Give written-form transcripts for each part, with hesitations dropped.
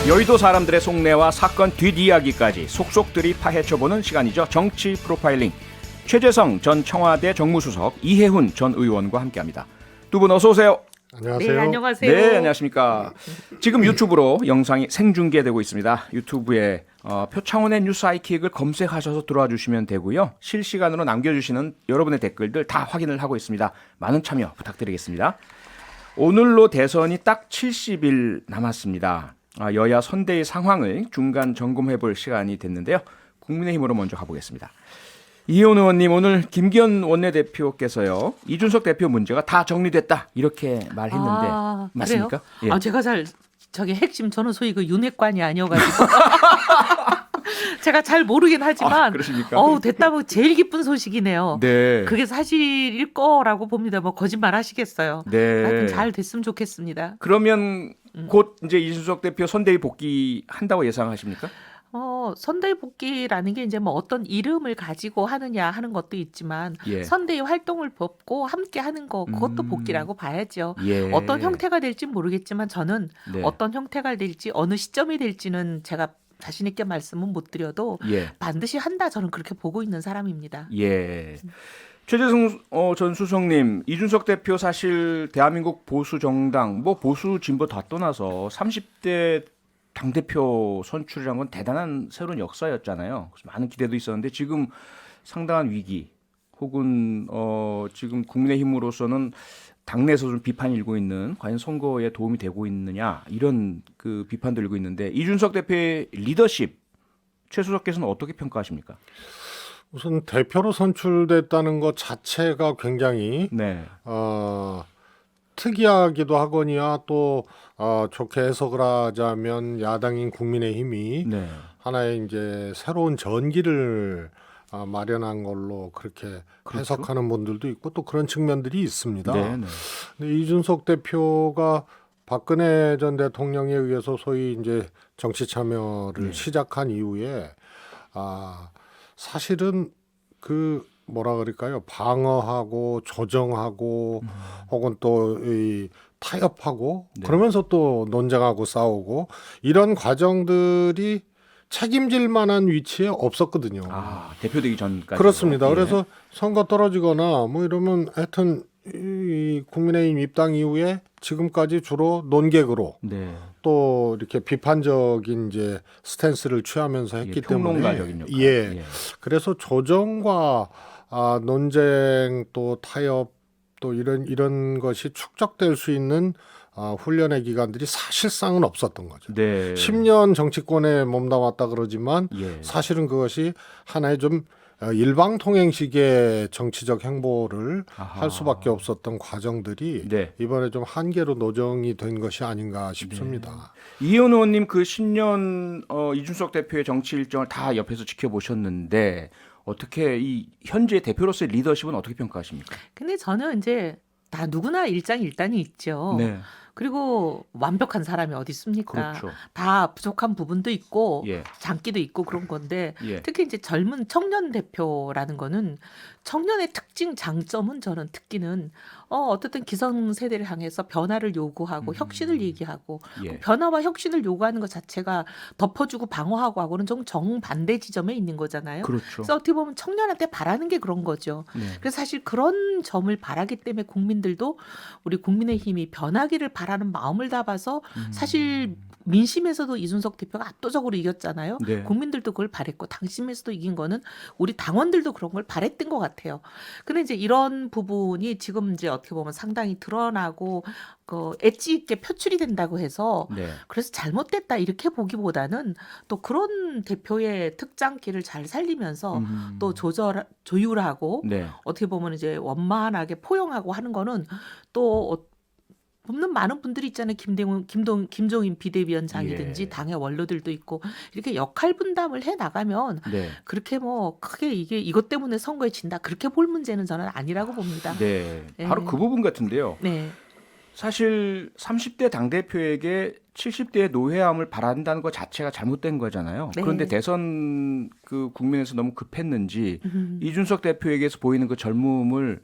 여의도 사람들의 속내와 사건 뒷이야기까지 속속들이 파헤쳐보는 시간이죠. 정치 프로파일링. 최재성 전 청와대 정무수석, 이해훈 전 의원과 함께합니다. 두 분 어서 오세요. 안녕하세요. 네, 안녕하세요. 네, 안녕하십니까. 지금 유튜브로 영상이 생중계되고 있습니다. 유튜브에 표창원의 뉴스 아이킥을 검색하셔서 들어와 주시면 되고요. 실시간으로 남겨주시는 여러분의 댓글들 다 확인을 하고 있습니다. 많은 참여 부탁드리겠습니다. 오늘로 대선이 딱 70일 남았습니다. 여야 선대의 상황을 중간 점검해볼 시간이 됐는데요. 국민의힘으로 먼저 가보겠습니다. 이혜원 의원님, 오늘 김기현 원내대표께서요, 이준석 대표 문제가 다 정리됐다 이렇게 말했는데 맞습니까? 그래요? 예. 제가 저기 핵심 저는 소위 그 윤핵관이 아니어가지고 제가 잘 모르긴 하지만 그러십니까? 됐다면 제일 기쁜 소식이네요. 네. 그게 사실일 거라고 봅니다. 뭐 거짓말 하시겠어요. 네. 하여튼 잘 됐으면 좋겠습니다. 그러면 곧 이제 이준석 대표 선대위 복귀한다고 예상하십니까? 선대위 복귀라는 게 이제 뭐 어떤 이름을 가지고 하느냐 하는 것도 있지만 예. 선대위 활동을 벗고 함께 하는 거 그것도 복귀라고 봐야죠. 예. 어떤 형태가 될지 모르겠지만 저는 네. 어떤 형태가 될지 어느 시점이 될지는 제가 자신 있게 말씀은 못 드려도 예. 반드시 한다 저는 그렇게 보고 있는 사람입니다. 예. 최재성 전 수석님, 이준석 대표 사실 대한민국 보수 정당, 뭐 보수 진보 다 떠나서 30대 당대표 선출이란 건 대단한 새로운 역사였잖아요. 그래서 많은 기대도 있었는데 지금 상당한 위기 혹은 지금 국민의힘으로서는 당내에서 좀 비판이 일고 있는, 과연 선거에 도움이 되고 있느냐 이런 그 비판도 일고 있는데, 이준석 대표의 리더십 최 수석께서는 어떻게 평가하십니까? 우선 대표로 선출됐다는 것 자체가 굉장히 네. 특이하기도 하거니와 또 좋게 해석을 하자면 야당인 국민의힘이 네. 하나의 이제 새로운 전기를 마련한 걸로 그렇게 그렇죠. 해석하는 분들도 있고 또 그런 측면들이 있습니다. 네. 네. 근데 이준석 대표가 박근혜 전 대통령에 의해서 소위 이제 정치 참여를 시작한 이후에 사실은 그 뭐라 그럴까요? 방어하고 조정하고 혹은 또 이 타협하고 네. 그러면서 또 논쟁하고 싸우고 이런 과정들이 책임질 만한 위치에 없었거든요. 대표되기 전까지. 그렇습니다. 예. 그래서 선거 떨어지거나 뭐 이러면 하여튼 이 국민의힘 입당 이후에 지금까지 주로 논객으로 네. 또 이렇게 비판적인 이제 스탠스를 취하면서 했기 때문에 평론가적인 역할. 예. 그래서 조정과 논쟁 또 타협 또 이런 것이 축적될 수 있는 훈련의 기간들이 사실상은 없었던 거죠. 네. 10년 정치권에 몸담았다 그러지만 예. 사실은 그것이 하나의 좀 일방통행식의 정치적 행보를 할 수밖에 없었던 과정들이 네. 이번에 좀 한계로 노정이 된 것이 아닌가 싶습니다. 이혜원 의원님, 그 10년 이준석 대표의 정치 일정을 다 옆에서 지켜보셨는데 어떻게 이 현재 대표로서의 리더십은 어떻게 평가하십니까? 근데 저는 이제 다 누구나 일장일단이 있죠. 네. 그리고 완벽한 사람이 어디 있습니까? 그렇죠. 다 부족한 부분도 있고 예. 장기도 있고 그런 건데 예. 특히 이제 젊은 청년 대표라는 거는 청년의 특징 장점은 저는 특기는 어쨌든 기성세대를 향해서 변화를 요구하고 혁신을 얘기하고 예. 변화와 혁신을 요구하는 것 자체가 덮어주고 방어하고 하고는 좀 정반대 지점에 있는 거잖아요. 그렇죠. 그래서 어떻게 보면 청년한테 바라는 게 그런 거죠. 네. 그래서 사실 그런 점을 바라기 때문에 국민들도 우리 국민의힘이 변하기를 바라는 마음을 담아서 사실 민심에서도 이준석 대표가 압도적으로 이겼잖아요. 네. 국민들도 그걸 바랬고 당심에서도 이긴 거는 우리 당원들도 그런 걸 바랬던 것 같아요. 근데 이제 이런 부분이 지금 이제 어떻게 보면 상당히 드러나고 그 엣지 있게 표출이 된다고 해서 네. 그래서 잘못됐다 이렇게 보기보다는 또 그런 대표의 특장기를 잘 살리면서 또 조율하고 네. 어떻게 보면 이제 원만하게 포용하고 하는 거는 또 없는 많은 분들이 있잖아요. 김종인 비대위원장이든지 예. 당의 원로들도 있고 이렇게 역할 분담을 해 나가면 네. 그렇게 뭐 크게 이것 때문에 선거에 진다 그렇게 볼 문제는 저는 아니라고 봅니다. 네. 네. 바로 그 부분 같은데요. 네. 사실 30대 당대표에게 70대의 노회함을 바란다는 것 자체가 잘못된 거잖아요. 네. 그런데 대선 그 국면에서 너무 급했는지 이준석 대표에게서 보이는 그 젊음을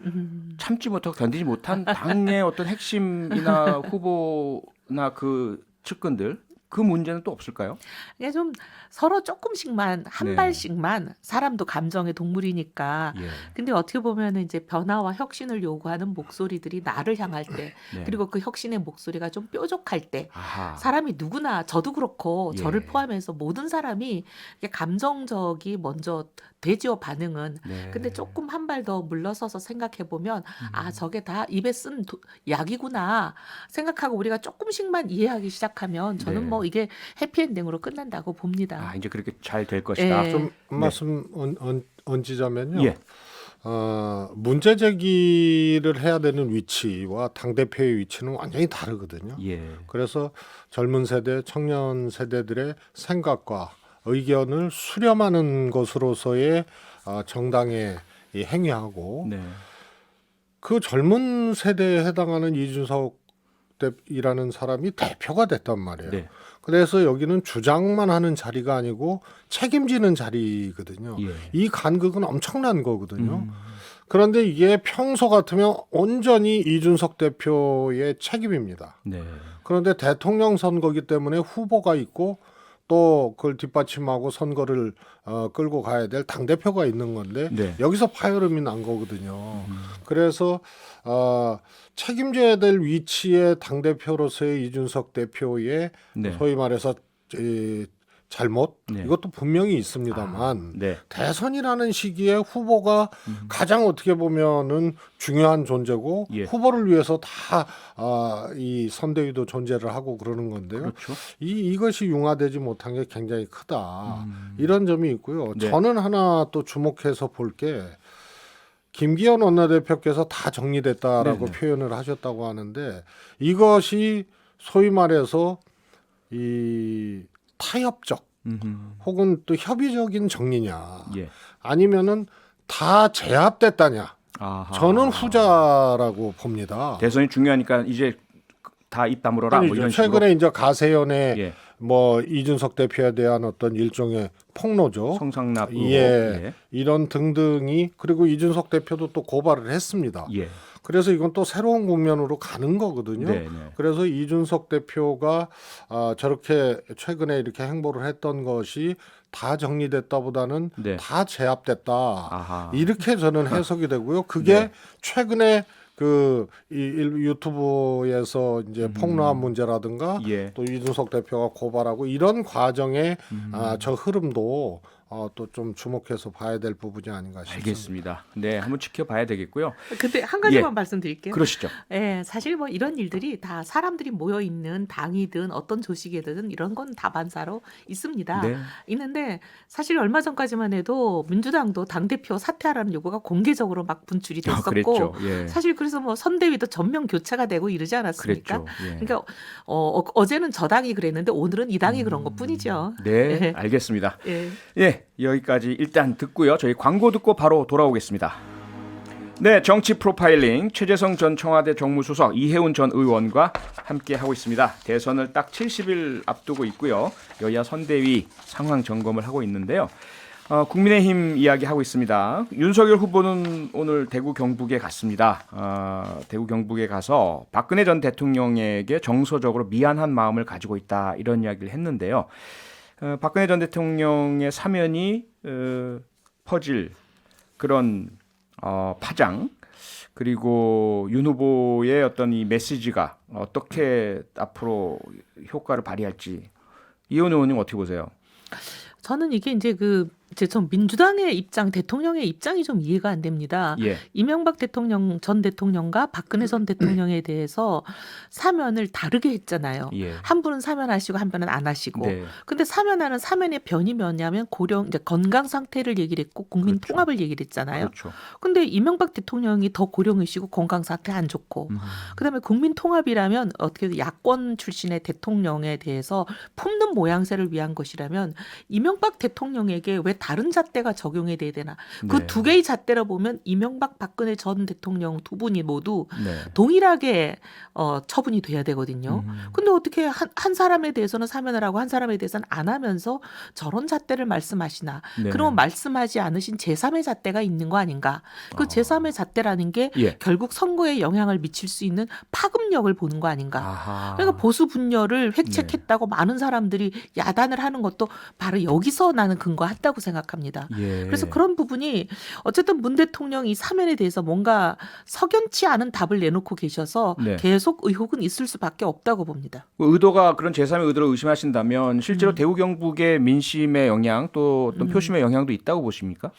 참지 못하고 견디지 못한 당의 어떤 핵심이나 후보나 그 측근들 그 문제는 또 없을까요? 이게 좀 서로 조금씩만 한 네. 발씩만 사람도 감정의 동물이니까. 예. 근데 어떻게 보면 이제 변화와 혁신을 요구하는 목소리들이 나를 향할 때, 네. 그리고 그 혁신의 목소리가 좀 뾰족할 때, 아하. 사람이 누구나 저도 그렇고 예. 저를 포함해서 모든 사람이 이게 감정적이 먼저 되죠, 반응은. 네. 근데 조금 한 발 더 물러서서 생각해 보면 아, 저게 다 입에 쓴 약이구나 생각하고 우리가 조금씩만 이해하기 시작하면 저는 네. 뭐 이게 해피엔딩으로 끝난다고 봅니다. 아, 이제 그렇게 잘 될 것이다. 예. 좀 네. 말씀 얹자면요. 예. 문제 제기를 해야 되는 위치와 당 대표의 위치는 완전히 다르거든요. 예. 그래서 젊은 세대, 청년 세대들의 생각과 의견을 수렴하는 것으로서의 정당의 이 행위하고 네. 그 젊은 세대에 해당하는 이준석이라는 사람이 대표가 됐단 말이에요. 네. 그래서 여기는 주장만 하는 자리가 아니고 책임지는 자리거든요. 예. 이 간극은 엄청난 거거든요. 음. 그런데 이게 평소 같으면 온전히 이준석 대표의 책임입니다. 네. 그런데 대통령 선거기 때문에 후보가 있고 또 그걸 뒷받침하고 선거를 끌고 가야 될 당대표가 있는 건데 네. 여기서 파열음이 난 거거든요. 그래서 책임져야 될 위치의 당대표로서의 이준석 대표의 네. 소위 말해서 이 잘못 네. 이것도 분명히 있습니다만 네. 대선이라는 시기에 후보가 가장 어떻게 보면은 중요한 존재고 예. 후보를 위해서 다 이 선대위도 존재를 하고 그러는 건데요. 그렇죠. 이것이 융화되지 못한 게 굉장히 크다. 이런 점이 있고요. 네. 저는 하나 또 주목해서 볼 게 김기현 원내대표께서 다 정리됐다라고 네네. 표현을 하셨다고 하는데 이것이 소위 말해서 이 타협적 음흠. 혹은 또 협의적인 정리냐 예. 아니면은 다 제압됐다냐 아하. 저는 후자라고 봅니다. 대선이 중요하니까 이제 다 입 다물어라 뭐 아니죠. 이런 식으로. 최근에 이제 가세연의 예. 뭐 이준석 대표에 대한 어떤 일종의 폭로죠. 성상납 의혹. 예, 이런 등등이 그리고 이준석 대표도 또 고발을 했습니다. 예. 그래서 이건 또 새로운 국면으로 가는 거거든요. 네, 네. 그래서 이준석 대표가 저렇게 최근에 이렇게 행보를 했던 것이 다 정리됐다보다는 네. 다 제압됐다. 아하. 이렇게 저는 해석이 되고요. 그게 네. 최근에 이 유튜브에서 이제 폭로한 문제라든가 예. 또 이준석 대표가 고발하고 이런 과정에 저 흐름도 또 좀 주목해서 봐야 될 부분이 아닌가 싶습니다. 알겠습니다. 네, 한번 지켜봐야 되겠고요. 근데 한 가지만 예. 말씀드릴게요. 그러시죠. 예, 사실 뭐 이런 일들이 다 사람들이 모여 있는 당이든 어떤 조직이든 이런 건 다반사로 있습니다. 네. 있는데 사실 얼마 전까지만 해도 민주당도 당 대표 사퇴하라는 요구가 공개적으로 막 분출이 됐었고, 그랬죠. 예. 사실 그래서 뭐 선대위도 전면 교체가 되고 이러지 않았습니까? 그랬죠. 예. 그러니까 어제는 저 당이 그랬는데 오늘은 이 당이 그런 것뿐이죠. 네, 예. 알겠습니다. 예. 예, 여기까지 일단 듣고요. 저희 광고 듣고 바로 돌아오겠습니다. 네, 정치 프로파일링 최재성 전 청와대 정무수석, 이해운 전 의원과 함께 하고 있습니다. 대선을 딱 70일 앞두고 있고요. 여야 선대위 상황 점검을 하고 있는데요. 국민의힘 이야기하고 있습니다. 윤석열 후보는 오늘 대구 경북에 갔습니다. 대구 경북에 가서 박근혜 전 대통령에게 정서적으로 미안한 마음을 가지고 있다 이런 이야기를 했는데요. 박근혜 전 대통령의 사면이 퍼질 그런 파장 그리고 윤 후보의 어떤 이 메시지가 어떻게 앞으로 효과를 발휘할지 이현 의원님 어떻게 보세요? 저는 이게 이제 전 민주당의 입장, 대통령의 입장이 좀 이해가 안 됩니다. 예. 이명박 전 대통령과 박근혜 전 대통령에 대해서 사면을 다르게 했잖아요. 예. 한 분은 사면하시고 한 분은 안 하시고. 네. 근데 사면하는 사면의 변이 뭐냐면 이제 건강 상태를 얘기를 했고 국민 그렇죠. 통합을 얘기를 했잖아요. 그렇죠. 근데 이명박 대통령이 더 고령이시고 건강 상태 안 좋고 그다음에 국민 통합이라면 어떻게 야권 출신의 대통령에 대해서 품는 모양새를 위한 것이라면 이명박 이명박 대통령에게 왜 다른 잣대가 적용이 돼야 되나? 그 네. 두 개의 잣대로 보면 이명박 박근혜 전 대통령 두 분이 모두 네. 동일하게 처분이 돼야 되거든요. 음. 근데 어떻게 한 사람에 대해서는 사면을 하고 한 사람에 대해서는 안 하면서 저런 잣대를 말씀하시나? 네. 그러면 말씀하지 않으신 제3의 잣대가 있는 거 아닌가? 그 제3의 잣대라는 게 예. 결국 선거에 영향을 미칠 수 있는 파급력을 보는 거 아닌가? 아하. 그러니까 보수 분열을 획책했다고 많은 사람들이 야단을 하는 것도 바로 여기서 나는 근거했다고 생각합니다. 예. 그래서 그런 부분이 어쨌든 문 대통령이 이 사면에 대해서 뭔가 석연치 않은 답을 내놓고 계셔서 네. 계속 의혹은 있을 수밖에 없다고 봅니다. 의도가 그런 제3의 의도를 의심하신다면 실제로 대구 경북의 민심의 영향 또 어떤 표심의 영향도 있다고 보십니까?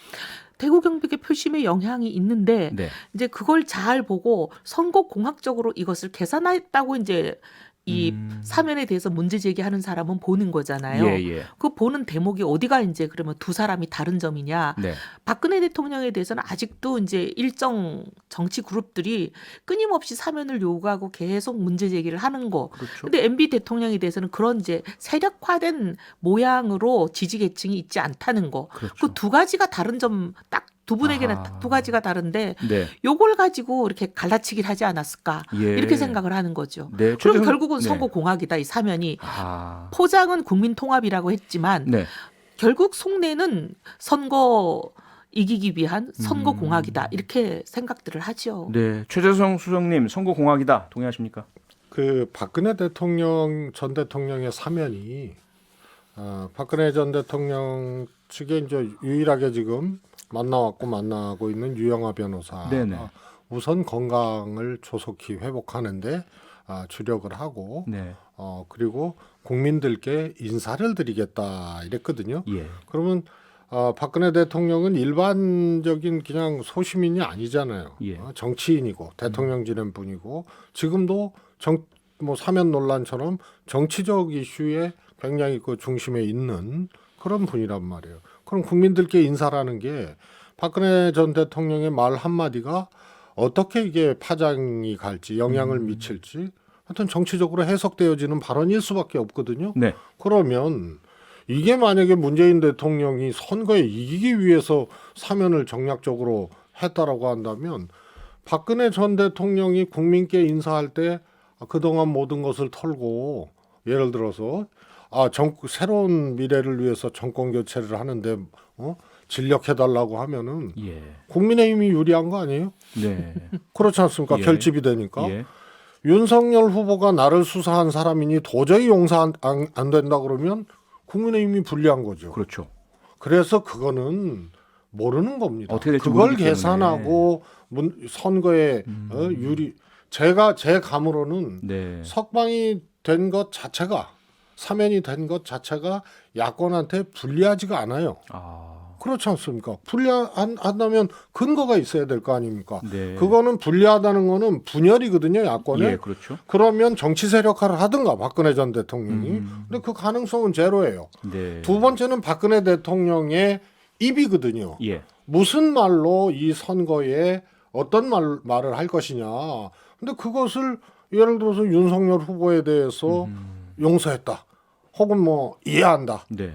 대구 경북의 표심의 영향이 있는데 네. 이제 그걸 잘 보고 선거 공학적으로 이것을 계산했다고 이제 이 사면에 대해서 문제 제기하는 사람은 보는 거잖아요. 예, 예. 그 보는 대목이 어디가 이제 그러면 두 사람이 다른 점이냐? 네. 박근혜 대통령에 대해서는 아직도 이제 일정 정치 그룹들이 끊임없이 사면을 요구하고 계속 문제 제기를 하는 거. 그렇죠. 근데 MB 대통령에 대해서는 그런 이제 세력화된 모양으로 지지 계층이 있지 않다는 거. 그렇죠. 그 두 가지가 다른 점 딱 두 분에게는 아하. 두 가지가 다른데 네. 요걸 가지고 이렇게 갈라치기를 하지 않았을까? 예. 이렇게 생각을 하는 거죠. 네. 그럼 최재성- 결국은 네. 선거 공학이다. 이 사면이 아. 포장은 국민 통합이라고 했지만 네. 결국 속내는 선거 이기기 위한 선거 공학이다. 이렇게 생각들을 하죠. 네. 최재성 수석님 선거 공학이다. 동의하십니까? 그 박근혜 대통령 전 대통령의 사면이 박근혜 전 대통령 측에 이제 유일하게 지금 만나고 있는 유영하 변호사가 네네. 우선 건강을 조속히 회복하는데 주력을 하고 네. 그리고 국민들께 인사를 드리겠다 이랬거든요. 예. 그러면 박근혜 대통령은 일반적인 그냥 소시민이 아니잖아요. 예. 정치인이고 대통령 지낸 분이고 지금도 뭐 사면 논란처럼 정치적 이슈에 굉장히 그 중심에 있는 그런 분이란 말이에요. 그럼 국민들께 인사라는 게 박근혜 전 대통령의 말 한마디가 어떻게 이게 파장이 갈지 영향을 미칠지 하여튼 정치적으로 해석되어지는 발언일 수밖에 없거든요. 네. 그러면 이게 만약에 문재인 대통령이 선거에 이기기 위해서 사면을 정략적으로 했다라고 한다면 박근혜 전 대통령이 국민께 인사할 때 그동안 모든 것을 털고 예를 들어서 새로운 미래를 위해서 정권 교체를 하는데 진력해달라고 하면은 예. 국민의힘이 유리한 거 아니에요? 네. 그렇지 않습니까? 예. 결집이 되니까. 예. 윤석열 후보가 나를 수사한 사람이니 도저히 용서 안 된다 그러면 국민의힘이 불리한 거죠. 그렇죠. 그래서 그거는 모르는 겁니다. 어떻게 될지 그걸 모르기 계산하고 선거에 제 감으로는 네. 석방이 된 것 자체가 사면이 된 것 자체가 야권한테 불리하지가 않아요. 아. 그렇지 않습니까? 불리한다면 근거가 있어야 될 거 아닙니까? 네. 그거는 불리하다는 거는 분열이거든요, 야권에. 예, 그렇죠. 그러면 정치 세력화를 하든가 박근혜 전 대통령이. 근데 그 가능성은 제로예요. 네. 두 번째는 박근혜 대통령의 입이거든요. 예. 무슨 말로 이 선거에 어떤 말을 할 것이냐. 근데 그것을 예를 들어서 윤석열 후보에 대해서 용서했다. 혹은 뭐 이해한다. 네.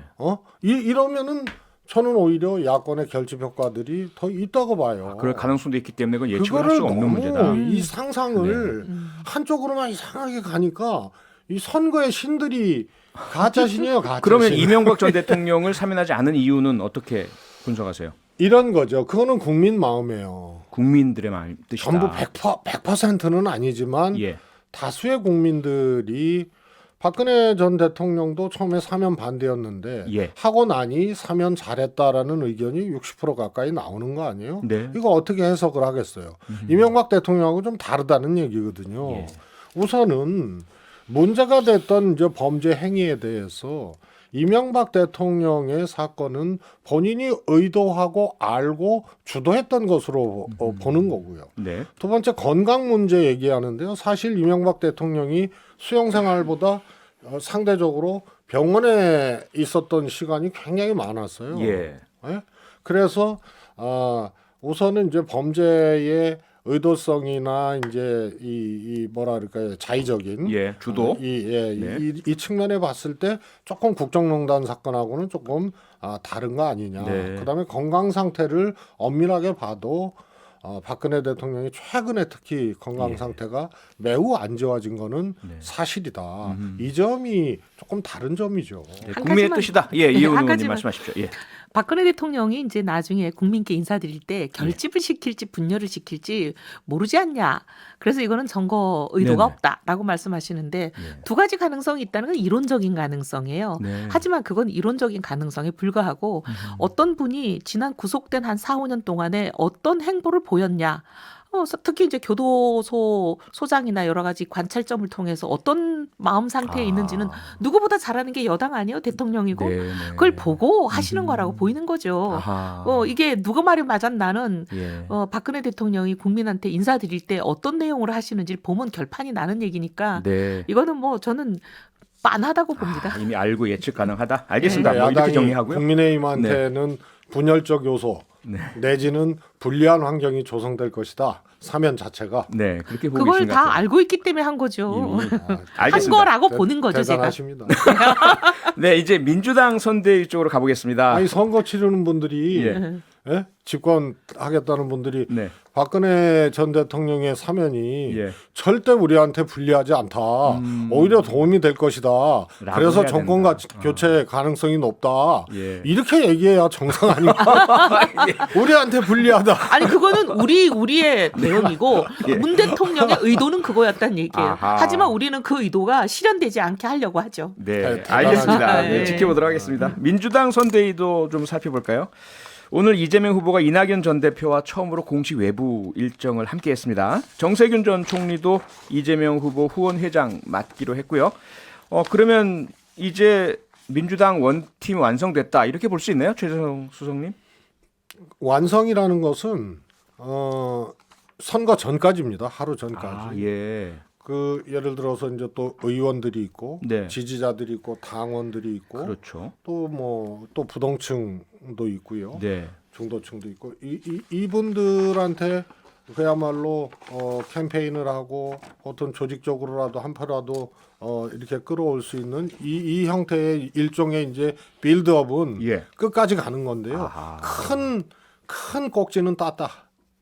이러면은 저는 오히려 야권의 결집 효과들이 더 있다고 봐요. 그럴 가능성도 있기 때문에 그건 예측을 할 그거를 수가 없는 너무 문제다. 이 상상을 한쪽으로만 이상하게 가니까 이 선거의 신들이 가짜 신이에요. 가짜 그러면 신. 이명박 전 대통령을 사면하지 않은 이유는 어떻게 분석하세요? 이런 거죠. 그거는 국민 마음이에요. 국민들의 마음 뜻이다. 전부 100%는 아니지만 예. 다수의 국민들이 박근혜 전 대통령도 처음에 사면 반대였는데 예. 하고 나니 사면 잘했다라는 의견이 60% 가까이 나오는 거 아니에요? 네. 이거 어떻게 해석을 하겠어요? 이명박 대통령하고 좀 다르다는 얘기거든요. 예. 우선은 문제가 됐던 이제 범죄 행위에 대해서 이명박 대통령의 사건은 본인이 의도하고 알고 주도했던 것으로 보는 거고요. 네. 두 번째 건강 문제 얘기하는데요. 사실 이명박 대통령이 수용 생활보다 상대적으로 병원에 있었던 시간이 굉장히 많았어요. 예. 예? 그래서 우선은 이제 범죄의 의도성이나 이제 이 뭐라 그럴까요? 자의적인 예, 주도. 이 측면에 봤을 때 조금 국정농단 사건하고는 조금 다른 거 아니냐. 네. 그다음에 건강 상태를 엄밀하게 봐도 박근혜 대통령이 최근에 특히 건강 상태가 매우 안 좋아진 거는 사실이다. 이 점이 조금 다른 점이죠. 네, 한 국민의 가지만- 뜻이다. 예, 이혜원 한 의원님 가지만- 말씀하십시오. 예. 박근혜 대통령이 이제 나중에 국민께 인사드릴 때 결집을 시킬지 분열을 시킬지 모르지 않냐. 그래서 이거는 선거 의도가 네네. 없다라고 말씀하시는데 두 가지 가능성이 있다는 건 이론적인 가능성이에요. 네. 하지만 그건 이론적인 가능성에 불과하고 어떤 분이 지난 구속된 한 4, 5년 동안에 어떤 행보를 보였냐. 특히 이제 교도소 소장이나 여러 가지 관찰점을 통해서 어떤 마음 상태에 있는지는 누구보다 잘 아는 게 여당 아니에요? 대통령이고. 네. 그걸 보고 하시는 거라고 보이는 거죠. 아하. 이게 누구 말이 맞았나는 예. 박근혜 대통령이 국민한테 인사드릴 때 어떤 내용으로 하시는지를 보면 결판이 나는 얘기니까 네. 이거는 뭐 저는 빤하다고 봅니다. 이미 알고 예측 가능하다. 알겠습니다. 네, 뭐 이렇게 야당이 정리하고요. 국민의힘한테는 분열적 요소 네. 내지는 불리한 환경이 조성될 것이다. 사면 자체가 네, 그렇게 보고 그걸 계신 것 다 같아요. 알고 있기 때문에 한 거죠. 이미. 한 알겠습니다. 거라고 보는 거죠, 제가. 대단하십니다. 네, 이제 민주당 선대위 쪽으로 가보겠습니다. 아니 선거 치르는 분들이 예. 예? 집권하겠다는 분들이 네. 박근혜 전 대통령의 사면이 예. 절대 우리한테 불리하지 않다. 오히려 도움이 될 것이다. 그래서 해야 정권 된다. 교체 가능성이 높다. 예. 이렇게 얘기해야 정상 아닙니까? 우리한테 불리하다. 아니 그거는 우리의 내용이고 문 대통령의 의도는 그거였다는 얘기예요. 아하. 하지만 우리는 그 의도가 실현되지 않게 하려고 하죠. 네, 대단하다. 알겠습니다. 네, 네. 지켜보도록 하겠습니다. 민주당 선대위도 좀 살펴볼까요? 오늘 이재명 후보가 이낙연 전 대표와 처음으로 공식 외부 일정을 함께했습니다. 정세균 전 총리도 이재명 후보 후원회장 맡기로 했고요. 그러면 이제 민주당 원팀 완성됐다 이렇게 볼 수 있나요, 최재성 수석님? 완성이라는 것은 선거 전까지입니다. 하루 전까지. 예. 그 예를 들어서 이제 또 의원들이 있고 네. 지지자들이 있고 당원들이 있고 그렇죠. 또 부동층도 있고요. 네. 중도층도 있고 이분들한테 그야말로 캠페인을 하고 어떤 조직적으로라도 한 표라도 이렇게 끌어올 수 있는 이 형태의 일종의 이제 빌드업은 예. 끝까지 가는 건데요. 아하. 큰 꼭지는 땄다.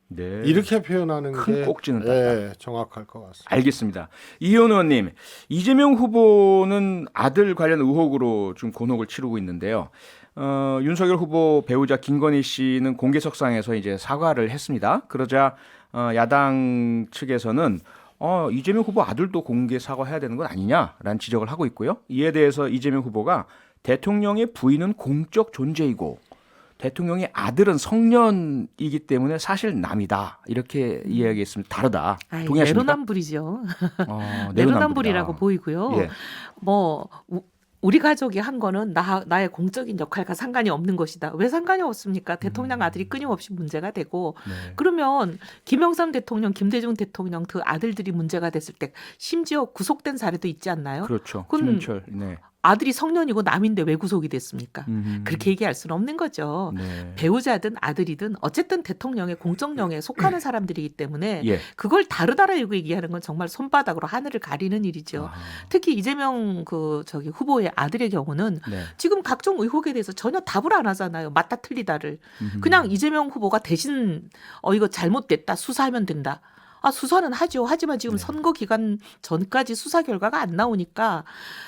네. 이렇게 표현하는 큰 게 꼭지는 땄다. 예, 정확할 것 같습니다. 알겠습니다. 이현 의원님, 이재명 후보는 아들 관련 의혹으로 좀 곤혹을 치르고 있는데요. 윤석열 후보 배우자 김건희 씨는 공개석상에서 이제 사과를 했습니다. 그러자 야당 측에서는 이재명 후보 아들도 공개 사과해야 되는 건 아니냐라는 지적을 하고 있고요. 이에 대해서 이재명 후보가 대통령의 부인은 공적 존재이고 대통령의 아들은 성년이기 때문에 사실 남이다 이렇게 이야기했습니다. 다르다. 동의하십니까? 내로남불이죠. 내로남불이다. 내로남불이라고 보이고요. 예. 뭐 우리 가족이 한 거는 나의 공적인 역할과 상관이 없는 것이다. 왜 상관이 없습니까? 대통령 아들이 끊임없이 문제가 되고 네. 그러면 김영삼 대통령, 김대중 대통령 그 아들들이 문제가 됐을 때 심지어 구속된 사례도 있지 않나요? 그렇죠. 그건 김현철. 네. 아들이 성년이고 남인데 왜 구속이 됐습니까? 음. 그렇게 얘기할 수는 없는 거죠. 네. 배우자든 아들이든 어쨌든 대통령의 공적령에 속하는 사람들이기 때문에 예. 그걸 다르다라고 얘기하는 건 정말 손바닥으로 하늘을 가리는 일이죠. 특히 이재명 후보의 아들의 경우는 네. 지금 각종 의혹에 대해서 전혀 답을 안 하잖아요. 맞다 틀리다를. 그냥 이재명 후보가 대신 이거 잘못됐다 수사하면 된다. 수사는 하죠. 하지만 지금 선거 기간 전까지 수사 결과가 안 나오니까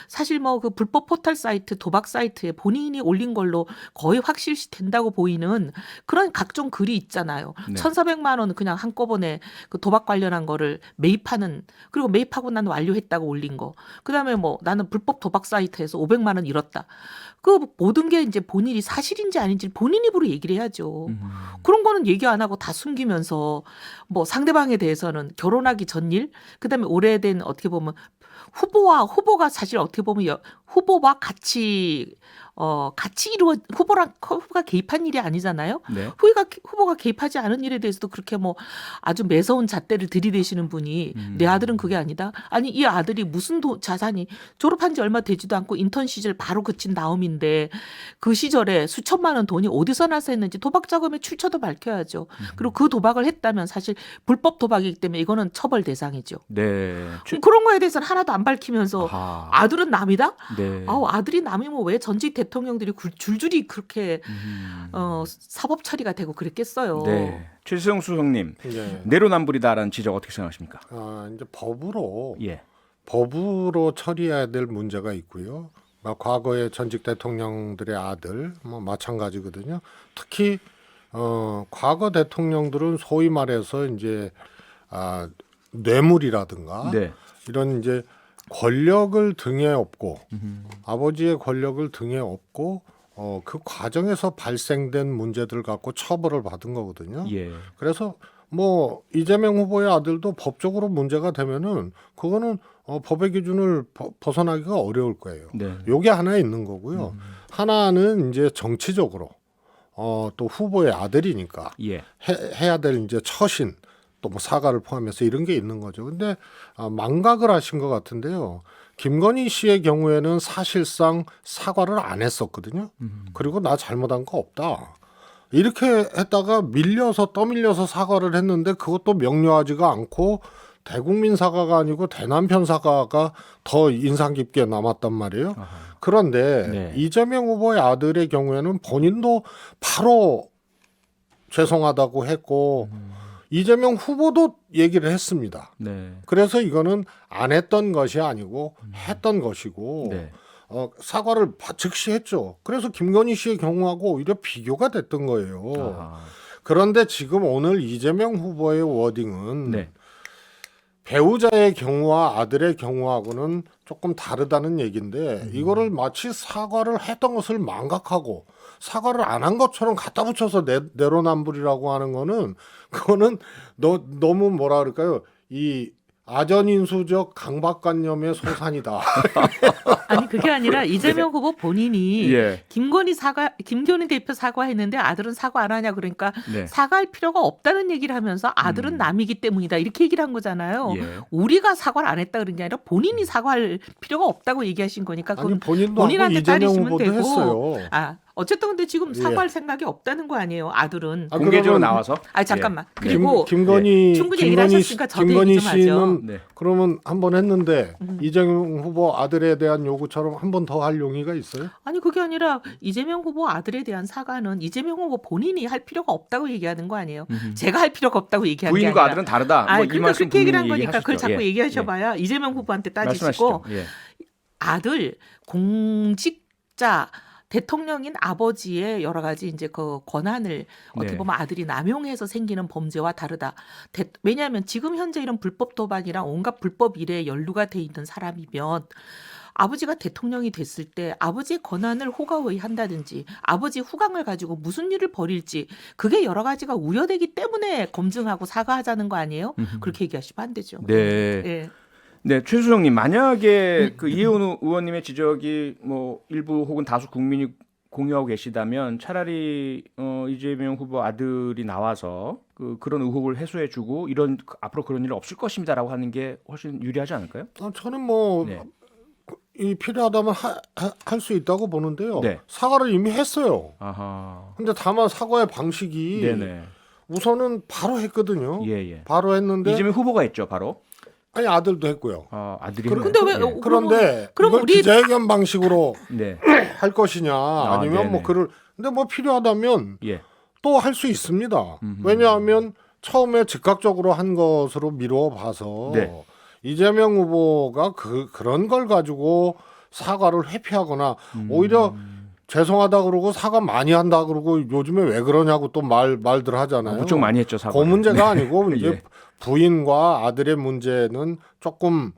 사실 뭐 그 불법 포털 사이트, 도박 사이트에 본인이 올린 걸로 거의 확실시 된다고 보이는 그런 각종 글이 있잖아요. 네. 1,400만 원 그냥 한꺼번에 그 도박 관련한 거를 매입하는 그리고 매입하고 난 완료했다고 올린 거. 그다음에 뭐 나는 불법 도박 사이트에서 500만 원 잃었다. 그 모든 게 이제 본인이 사실인지 아닌지 본인 입으로 얘기를 해야죠. 그런 거는 얘기 안 하고 다 숨기면서 뭐 상대방에 대해서는 결혼하기 전 일, 그다음에 오래된 어떻게 보면 후보가 사실 어떻게 보면 후보와 같이 같이 후보가 개입한 일이 아니잖아요. 네. 후보가 개입하지 않은 일에 대해서도 그렇게 뭐 아주 매서운 잣대를 들이대시는 분이 내 아들은 그게 아니다. 아니 이 아들이 무슨 자산이 졸업한 지 얼마 되지도 않고 인턴 시절 바로 그친 다음인데 그 시절에 수천만 원 돈이 어디서 나서 했는지 도박 자금의 출처도 밝혀야죠. 그리고 그 도박을 했다면 사실 불법 도박이기 때문에 이거는 처벌 대상이죠. 네. 그런 거에 대해서는 하나도 안 밝히면서 아하. 아들은 남이다? 네. 아들이 남이면 왜 전직 대통령들이 줄줄이 그렇게 사법 처리가 되고 그랬겠어요. 네. 최승수 형님, 네. 내로남불이다라는 지적 어떻게 생각하십니까? 이제 법으로 예. 처리해야 될 문제가 있고요. 과거의 전직 대통령들의 아들 뭐 마찬가지거든요. 특히 과거 대통령들은 소위 말해서 이제 뇌물이라든가 네. 이런 이제 권력을 등에 업고 아버지의 권력을 등에 업고 그 과정에서 발생된 문제들 갖고 처벌을 받은 거거든요. 예. 그래서 뭐 이재명 후보의 아들도 법적으로 문제가 되면은 그거는 법의 기준을 벗어나기가 어려울 거예요. 네. 요게 하나 있는 거고요. 하나는 이제 정치적으로 또 후보의 아들이니까 예. 해야 될 이제 처신 또 뭐 사과를 포함해서 이런 게 있는 거죠. 근데 망각을 하신 것 같은데요. 김건희 씨의 경우에는 사실상 사과를 안 했었거든요. 그리고 나 잘못한 거 없다. 이렇게 했다가 떠밀려서 사과를 했는데 그것도 명료하지가 않고 대국민 사과가 아니고 대남편 사과가 더 인상 깊게 남았단 말이에요. 아하. 그런데 네. 이재명 후보의 아들의 경우에는 본인도 바로 죄송하다고 했고 이재명 후보도 얘기를 했습니다. 네. 그래서 이거는 안 했던 것이 아니고 했던 것이고 네. 사과를 즉시 했죠. 그래서 김건희 씨의 경우하고 오히려 비교가 됐던 거예요. 아하. 그런데 지금 오늘 이재명 후보의 워딩은 네. 배우자의 경우와 아들의 경우하고는 조금 다르다는 얘기인데 이거를 마치 사과를 했던 것을 망각하고 사과를 안 한 것처럼 갖다 붙여서 내로남불이라고 하는 거는 그거는 너무 뭐라 그럴까요? 이 아전인수적 강박관념의 소산이다. 아니 그게 아니라 이재명 후보 본인이 예. 김건희 대표 사과했는데 아들은 사과 안 하냐 그러니까 네. 사과할 필요가 없다는 얘기를 하면서 아들은 남이기 때문이다 이렇게 얘기를 한 거잖아요. 예. 우리가 사과를 안 했다 그런 게 아니라 본인이 사과할 필요가 없다고 얘기하신 거니까 아니 그건 본인도 본인한테 하고 이재명 따지시면 후보도 되고. 했어요. 어쨌든 근데 지금 사과할 생각이 없다는 거 아니에요. 아들은. 공개적으로 그러면 나와서. 잠깐만. 예. 그리고 김건희 충분히 얘기를 하셨으니까 저도 김건희 얘기 좀 하죠. 씨는 네. 그러면 한 번 했는데 이재명 후보 아들에 대한 요구처럼 한 번 더 할 용의가 있어요? 아니 그게 아니라 이재명 후보 아들에 대한 사과는 이재명 후보 본인이 할 필요가 없다고 얘기하는 거 아니에요. 제가 할 필요가 없다고 얘기한 게 부인과 아니라. 아들은 다르다. 뭐 이 그러니까 말씀 그렇게 얘기를 한 분명히 거니까 그걸 얘기하셨죠. 자꾸 예. 얘기하셔봐야 이재명 후보한테 따지시고 말씀하시죠. 예. 아들 공직자 대통령인 아버지의 여러 가지 이제 그 권한을 어떻게 네. 보면 아들이 남용해서 생기는 범죄와 다르다. 왜냐하면 지금 현재 이런 불법 도박이랑 온갖 불법 일에 연루가 돼 있는 사람이면 아버지가 대통령이 됐을 때 아버지의 권한을 호가호위한다든지 아버지 후광을 가지고 무슨 일을 벌일지 그게 여러 가지가 우려되기 때문에 검증하고 사과하자는 거 아니에요? 그렇게 얘기하시면 안 되죠. 네. 예. 네, 최수정님 만약에 그 이혜원 의원님의 지적이 뭐 일부 혹은 다수 국민이 공유하고 계시다면 차라리 이재명 후보 아들이 나와서 그런 의혹을 해소해주고 앞으로 그런 일은 없을 것입니다라고 하는 게 훨씬 유리하지 않을까요? 저는 뭐 네. 이 필요하다면 할 수 있다고 보는데요. 네. 사과를 이미 했어요. 아하. 근데 다만 사과의 방식이 네네. 우선은 바로 했거든요. 예예. 바로 했는데 이재명 후보가 했죠, 바로. 아니 아들도 했고요. 아들이. 근데 왜 예. 그런데 그럼 이걸 우리 기자회견 방식으로 네. 할 것이냐 아니면 네네. 뭐 근데 뭐 필요하다면 예. 또 할 수 있습니다. 왜냐하면 처음에 즉각적으로 한 것으로 미루어 봐서 네. 이재명 후보가 그런 걸 가지고 사과를 회피하거나 오히려 죄송하다 그러고 사과 많이 한다 그러고 요즘에 왜 그러냐고 또 말들 하잖아요. 무척 많이 했죠, 사과. 그 문제가 아니고 이제 예. 부인과 아들의 문제는 조금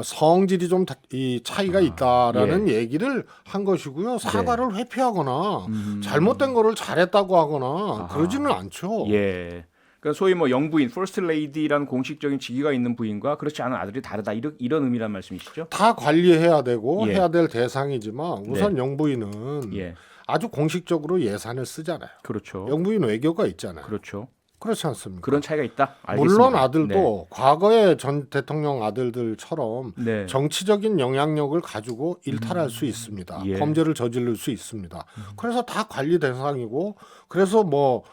성질이 좀 이 차이가 있다라는 얘기를 한 것이고요. 사과를 회피하거나 잘못된 거를 잘했다고 하거나 그러지는 않죠. 예. 그러니까 소위 뭐 영부인, 퍼스트 레이디라는 공식적인 직위가 있는 부인과 그렇지 않은 아들이 다르다 이런 의미란 말씀이시죠? 다 관리해야 되고 예. 해야 될 대상이지만 우선 영부인은 예, 아주 공식적으로 예산을 쓰잖아요. 그렇죠. 영부인 외교가 있잖아요. 그렇죠. 그렇지 않습니까? 그런 차이가 있다. 알겠습니다. 물론 아들도 과거의 전 대통령 아들들처럼 네. 정치적인 영향력을 가지고 일탈할 수 있습니다. 예. 범죄를 저지를 수 있습니다. 그래서 다 관리 대상이고 그래서 뭐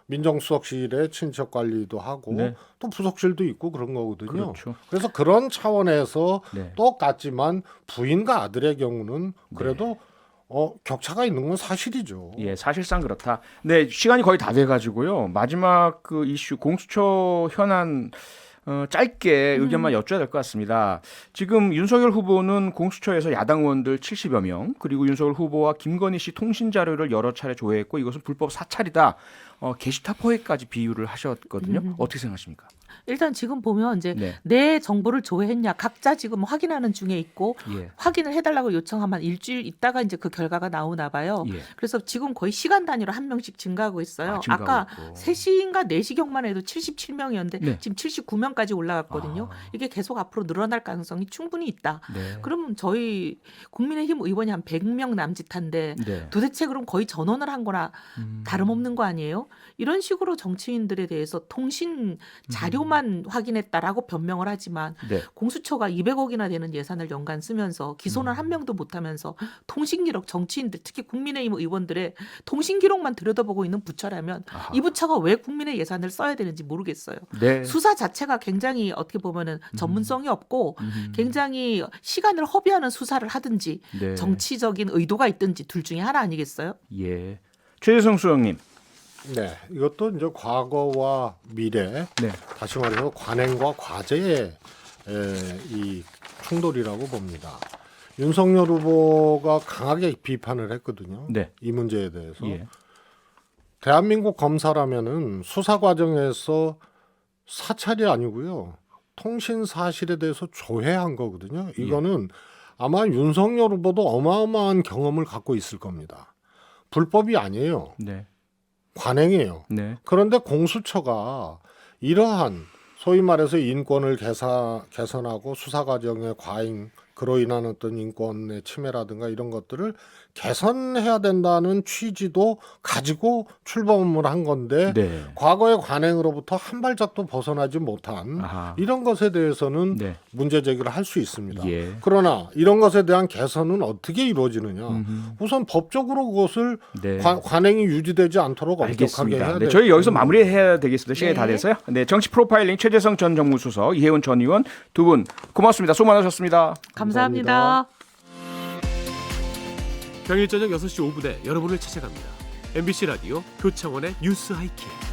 민정수석실에 친척 관리도 하고 네. 또 부속실도 있고 그런 거거든요. 그렇죠. 그래서 그런 차원에서 네. 똑같지만 부인과 아들의 경우는 그래도 격차가 있는 건 사실이죠. 예, 사실상 그렇다. 네, 시간이 거의 다 돼가지고요. 마지막 그 이슈 공수처 현안 짧게 의견만 여쭤야 될 것 같습니다. 지금 윤석열 후보는 공수처에서 야당 의원들 70여 명 그리고 윤석열 후보와 김건희 씨 통신 자료를 여러 차례 조회했고 이것은 불법 사찰이다. 게시타 포획까지 비유를 하셨거든요. 어떻게 생각하십니까? 일단 지금 보면 이제 네. 내 정보를 조회했냐 각자 지금 확인하는 중에 있고 예. 확인을 해달라고 요청하면 일주일 있다가 이제 그 결과가 나오나 봐요. 예. 그래서 지금 거의 시간 단위로 한 명씩 증가하고 있어요. 증가하고 아까 있고. 3시인가 4시경만 해도 77명이었는데 네. 지금 79명까지 올라갔거든요. 아. 이게 계속 앞으로 늘어날 가능성이 충분히 있다. 네. 그럼 저희 국민의힘 의원이 한 100명 남짓한데 네. 도대체 그럼 거의 전원을 한 거나 다름없는 거 아니에요? 이런 식으로 정치인들에 대해서 통신 자료만 확인했다라고 변명을 하지만 네. 공수처가 200억이나 되는 예산을 연간 쓰면서 기소는 한 명도 못하면서 통신기록 정치인들 특히 국민의힘 의원들의 통신기록만 들여다보고 있는 부처라면 아하. 이 부처가 왜 국민의 예산을 써야 되는지 모르겠어요. 네. 수사 자체가 굉장히 어떻게 보면은 전문성이 없고 굉장히 시간을 허비하는 수사를 하든지 네. 정치적인 의도가 있든지 둘 중에 하나 아니겠어요? 예. 최재성 수석님. 네, 이것도 이제 과거와 미래, 네. 다시 말해서 관행과 과제의 이 충돌이라고 봅니다. 윤석열 후보가 강하게 비판을 했거든요. 네. 이 문제에 대해서. 예. 대한민국 검사라면은 수사 과정에서 사찰이 아니고요. 통신 사실에 대해서 조회한 거거든요. 이거는 아마 윤석열 후보도 어마어마한 경험을 갖고 있을 겁니다. 불법이 아니에요. 네. 관행이에요. 네. 그런데 공수처가 이러한 소위 말해서 인권을 개선하고 수사 과정의 과잉 그로 인한 어떤 인권의 침해라든가 이런 것들을 개선해야 된다는 취지도 가지고 출범을 한 건데 네. 과거의 관행으로부터 한 발짝도 벗어나지 못한 아하. 이런 것에 대해서는 네. 문제 제기를 할 수 있습니다. 예. 그러나 이런 것에 대한 개선은 어떻게 이루어지느냐? 우선 법적으로 그것을 네. 관행이 유지되지 않도록 엄격하게 알겠습니다. 해야 네, 돼요. 저희 여기서 마무리해야 되겠습니다. 시간이 네. 다 돼서요. 네, 정치 프로파일링 최재성 전 정무수석, 이혜원 전 의원 두 분 고맙습니다. 수고 많으셨습니다. 감사합니다. 평일 저녁 6시 5분에 여러분을 찾아갑니다. MBC 라디오 표창원의 뉴스 하이킥.